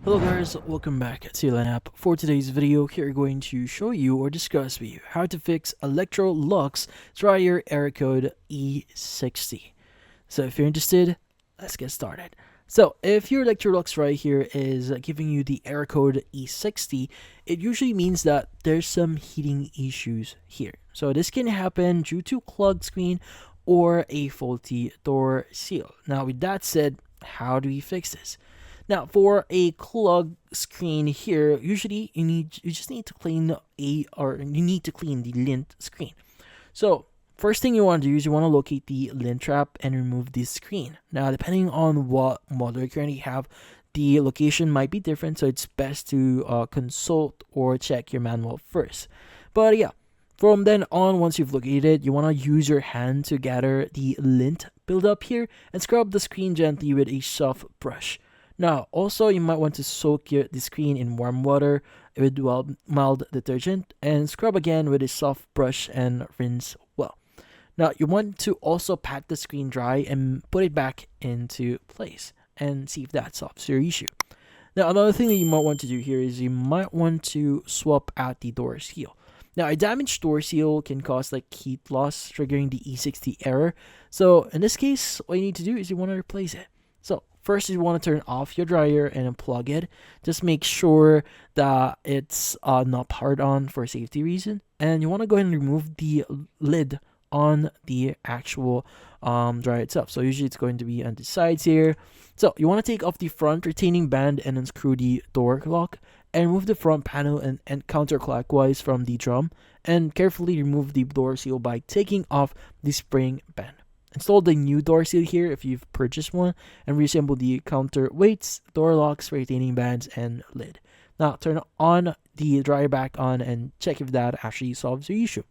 Hello guys, welcome back to Lineup. For today's video, here we're going to show you or discuss with you how to fix Electrolux dryer error code E60. So if you're interested, let's get started. So if your Electrolux right here is giving you the error code E60, it usually means that there's some heating issues here. So this can happen due to clogged screen or a faulty door seal. Now with that said, how do we fix this? Now, for a clog screen here, usually you just need to clean the lint screen. So first thing you want to do is you want to locate the lint trap and remove the screen. Now, depending on what model you currently have, the location might be different, so it's best to consult or check your manual first. But yeah, from then on, once you've located it, you want to use your hand to gather the lint buildup here and scrub the screen gently with a soft brush. Now, also, you might want to soak the screen in warm water with mild detergent and scrub again with a soft brush and rinse well. Now, you want to also pat the screen dry and put it back into place and see if that solves your issue. Now, another thing that you might want to do here is you might want to swap out the door seal. Now, a damaged door seal can cause like heat loss, triggering the E60 error. So, in this case, all you need to do is you want to replace it. So, first, you want to turn off your dryer and unplug it. Just make sure that it's not powered on for safety reason. And you want to go ahead and remove the lid on the actual dryer itself. So usually it's going to be on the sides here. So you want to take off the front retaining band and unscrew the door lock and remove the front panel and counterclockwise from the drum. And carefully remove the door seal by taking off the spring band. Install the new door seal here if you've purchased one and reassemble the counterweights, door locks, retaining bands, and lid. Now turn on the dryer back on and check if that actually solves your issue.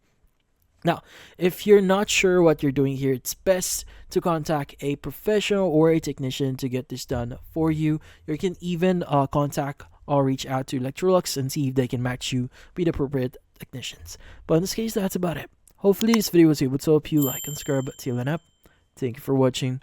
Now, if you're not sure what you're doing here, it's best to contact a professional or a technician to get this done for you. You can even contact or reach out to Electrolux and see if they can match you with appropriate technicians. But in this case, that's about it. Hopefully this video was able to help you. Like and subscribe to Up. Thank you for watching.